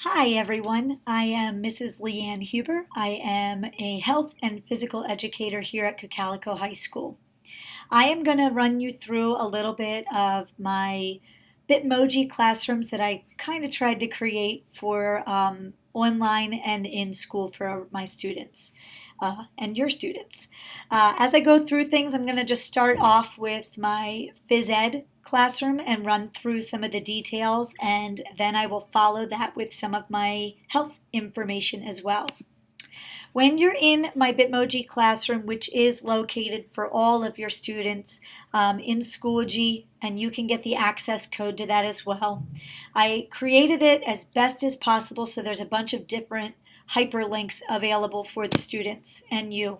Hi everyone, I am Mrs. Leanne Huber. I am a health and physical educator here at Cocalico High School. I am going to run you through a little bit of my Bitmoji classrooms that I kind of tried to create for online and in school for my students and your students. As I go through things, I'm going to just start off with my phys ed classroom and run through some of the details, and then I will follow that with some of my health information as well. When you're in my Bitmoji classroom, which is located for all of your students in Schoology, and you can get the access code to that as well, I created it as best as possible so there's a bunch of different hyperlinks available for the students and you.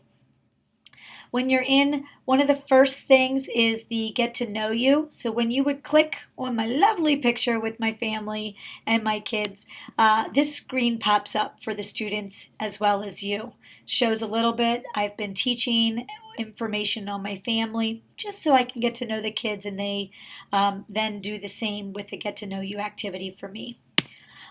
When you're in, one of the first things is the get to know you. So when you would click on my lovely picture with my family and my kids, this screen pops up for the students as well as you. Shows a little bit. I've been teaching information on my family just so I can get to know the kids, and they then do the same with the get to know you activity for me.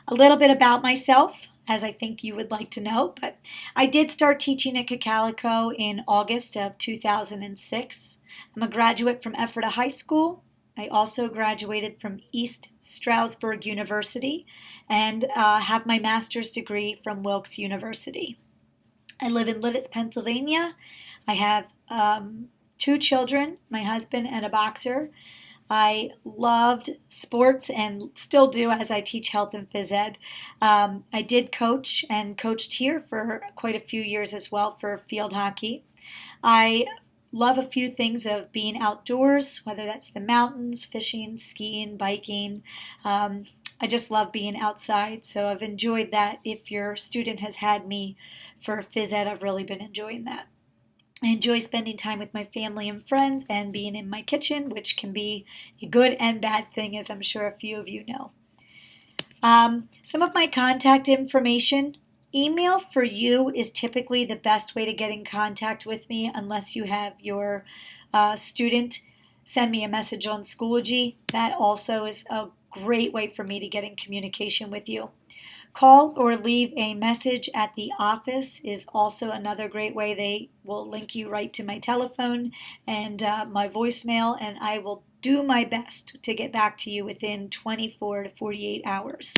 A little bit about myself, as I think you would like to know, but I did start teaching at Cocalico in August of 2006. I'm a graduate from Ephrata High School. I also graduated from East Stroudsburg University and have my master's degree from Wilkes University. I live in Lititz, Pennsylvania. I have two children, my husband and a boxer. I loved sports and still do as I teach health and phys ed. I did coach and coached here for quite a few years as well for field hockey. I love a few things of being outdoors, whether that's the mountains, fishing, skiing, biking. I just love being outside, so I've enjoyed that. If your student has had me for phys ed, I've really been enjoying that. I enjoy spending time with my family and friends and being in my kitchen, which can be a good and bad thing, as I'm sure a few of you know. Some of my contact information. Email for you is typically the best way to get in contact with me unless you have your student send me a message on Schoology. That also is a great way for me to get in communication with you. Call or leave a message at the office is also another great way. They will link you right to my telephone and my voicemail, and I will do my best to get back to you within 24 to 48 hours.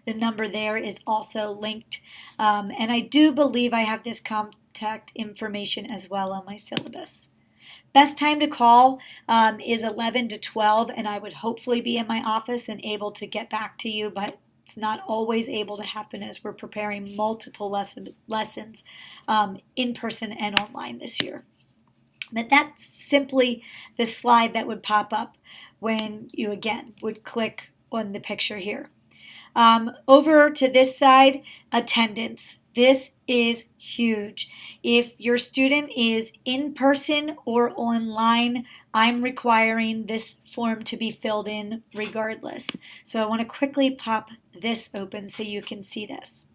The number there is also linked, and I do believe I have this contact information as well on my syllabus. Best time to call is 11 to 12, and I would hopefully be in my office and able to get back to you, but it's not always able to happen as we're preparing multiple lessons in person and online this year. But that's simply the slide that would pop up when you again would click on the picture here. Over to this side, attendance. This is huge. If your student is in person or online, I'm requiring this form to be filled in regardless. So I want to quickly pop this open so you can see this.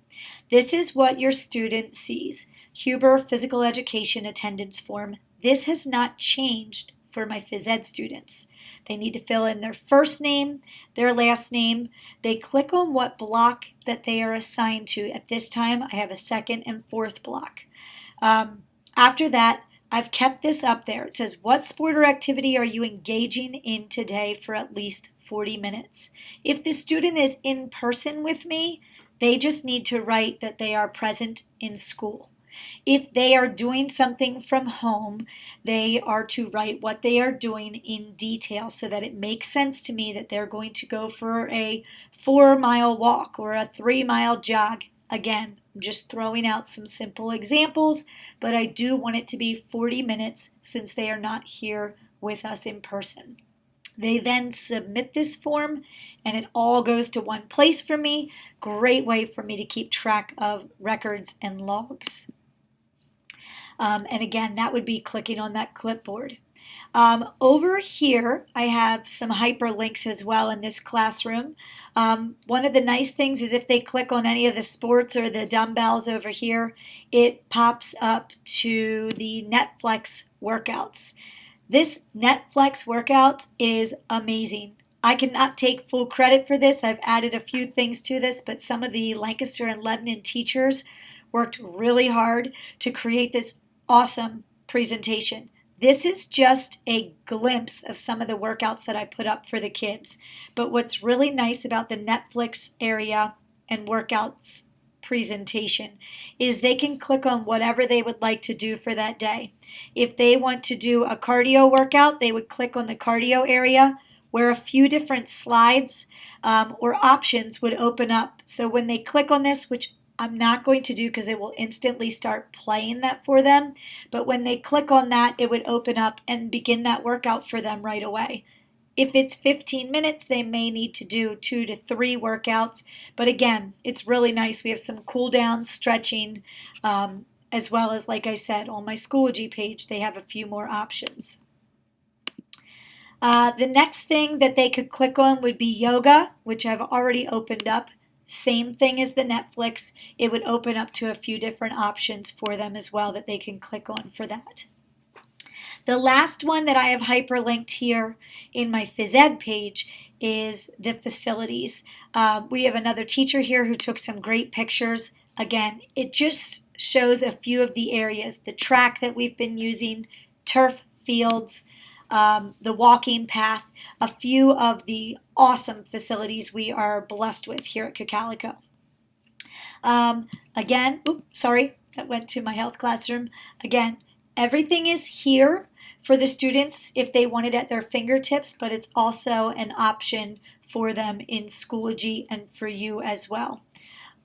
This is what your student sees. Huber Physical Education Attendance Form. This has not changed for my phys ed students. They need to fill in their first name, their last name. They click on what block that they are assigned to. At this time, I have a second and fourth block. After that, I've kept this up there. It says, what sport or activity are you engaging in today for at least 40 minutes? If the student is in person with me, they just need to write that they are present in school. If they are doing something from home, they are to write what they are doing in detail so that it makes sense to me that they're going to go for a 4-mile walk or a 3-mile jog. Again, I'm just throwing out some simple examples, but I do want it to be 40 minutes since they are not here with us in person. They then submit this form and it all goes to one place for me. Great way for me to keep track of records and logs. And again, that would be clicking on that clipboard. Over here, I have some hyperlinks as well in this classroom. One of the nice things is if they click on any of the sports or the dumbbells over here, it pops up to the Netflix workouts. This Netflix workout is amazing. I cannot take full credit for this. I've added a few things to this, but some of the Lancaster and Lebanon teachers worked really hard to create this awesome presentation. This is just a glimpse of some of the workouts that I put up for the kids. But what's really nice about the Netflix area and workouts presentation is they can click on whatever they would like to do for that day. If they want to do a cardio workout, they would click on the cardio area where a few different slides or options would open up. So when they click on this, which I'm not going to do because it will instantly start playing that for them, but when they click on that, it would open up and begin that workout for them right away. If it's 15 minutes, they may need to do 2 to 3 workouts. But again, it's really nice. We have some cool down stretching, as well as, like I said, on my Schoology page, they have a few more options. The next thing that they could click on would be yoga, which I've already opened up. Same thing as the Netflix. It would open up to a few different options for them as well that they can click on for that. The last one that I have hyperlinked here in my phys ed page is the facilities. We have another teacher here who took some great pictures. Again, it just shows a few of the areas, the track that we've been using, turf fields, the walking path, a few of the awesome facilities we are blessed with here at Cocalico. Again, that went to my health classroom. Again, everything is here for the students if they want it at their fingertips, but it's also an option for them in Schoology and for you as well.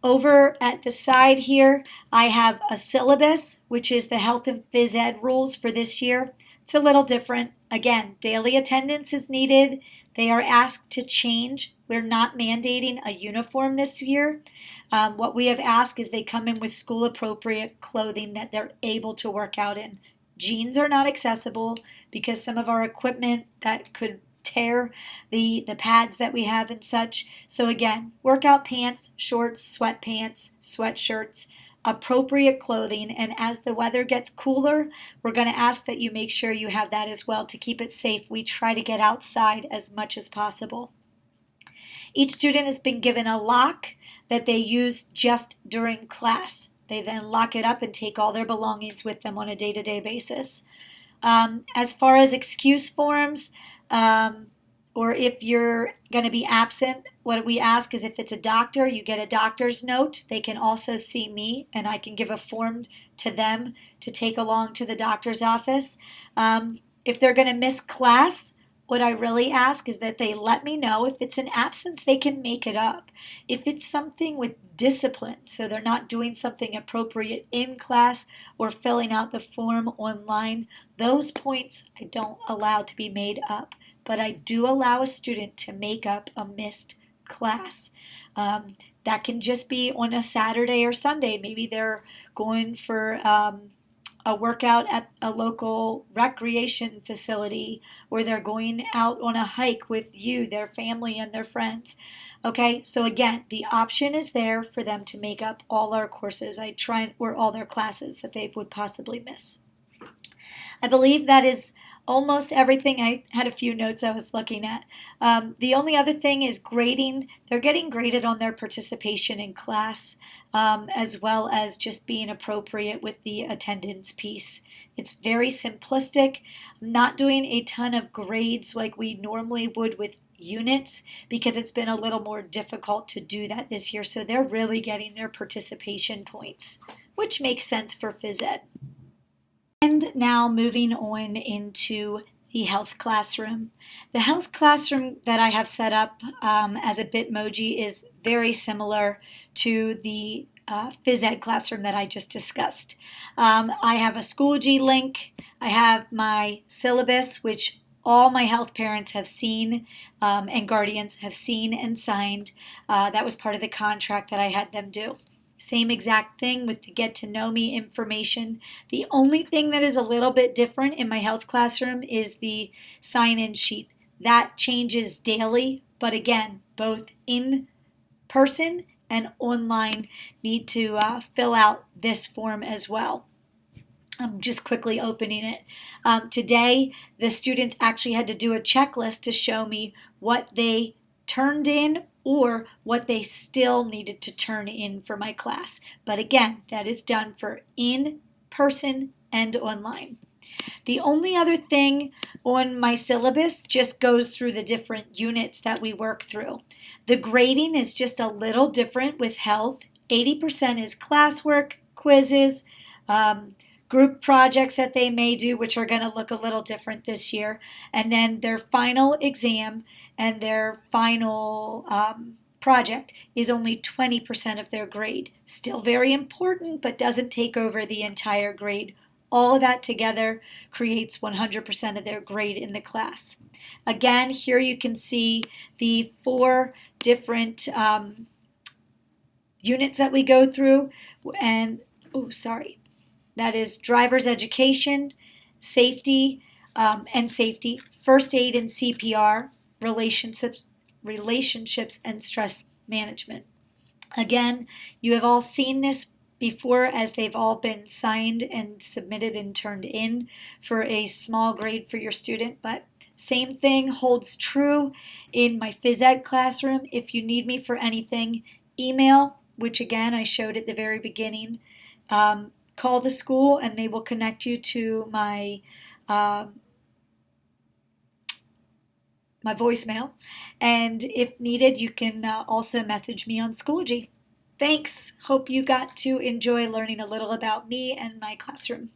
Over at the side here, I have a syllabus, which is the health and phys ed rules for this year. It's a little different. Again, daily attendance is needed. They are asked to change. We're not mandating a uniform this year. What we have asked is they come in with school appropriate clothing that they're able to work out in. Jeans are not accessible because some of our equipment that could tear the pads that we have and such. So again, workout pants, shorts, sweatpants, sweatshirts, appropriate clothing. And as the weather gets cooler, we're going to ask that you make sure you have that as well to keep it safe. We try to get outside as much as possible. Each student has been given a lock that they use just during class. They then lock it up and take all their belongings with them on a day-to-day basis. As far as excuse forms, or if you're going to be absent, what we ask is if it's a doctor, you get a doctor's note. They can also see me, and I can give a form to them to take along to the doctor's office. If they're going to miss class, what I really ask is that they let me know. If it's an absence, they can make it up. If it's something with discipline, so they're not doing something appropriate in class or filling out the form online, those points I don't allow to be made up. But I do allow a student to make up a missed class. That can just be on a Saturday or Sunday. Maybe they're going for a workout at a local recreation facility, or they're going out on a hike with you, their family, and their friends. Okay, so again, the option is there for them to make up all our courses, or all their classes that they would possibly miss. I believe that is almost everything. I had a few notes I was looking at. The only other thing is grading. They're getting graded on their participation in class, as well as just being appropriate with the attendance piece. It's very simplistic. I'm not doing a ton of grades like we normally would with units because it's been a little more difficult to do that this year. So they're really getting their participation points, which makes sense for phys ed. And now moving on into the health classroom. The health classroom that I have set up as a Bitmoji is very similar to the phys ed classroom that I just discussed. I have a Schoology link. I have my syllabus, which all my health parents have seen and guardians have seen and signed. That was part of the contract that I had them do. Same exact thing with the get to know me information. The only thing that is a little bit different in my health classroom is the sign-in sheet. That changes daily, but again, both in person and online need to fill out this form as well. I'm just quickly opening it. Today, the students actually had to do a checklist to show me what they turned in or what they still needed to turn in for my class. But again, that is done for in person and online. The only other thing on my syllabus just goes through the different units that we work through. The grading is just a little different with health. 80% is classwork, quizzes, group projects that they may do, which are going to look a little different this year, and then their final exam and their final project is only 20% of their grade. Still very important, but doesn't take over the entire grade. All of that together creates 100% of their grade in the class. Again, here you can see the 4 different units that we go through, and that is driver's education, safety and safety, first aid and CPR, relationships and stress management. Again, you have all seen this before as they've all been signed and submitted and turned in for a small grade for your student, but same thing holds true in my phys ed classroom. If you need me for anything, email, which again I showed at the very beginning. Call the school and they will connect you to my my voicemail. And if needed, you can also message me on Schoology. Thanks. Hope you got to enjoy learning a little about me and my classroom.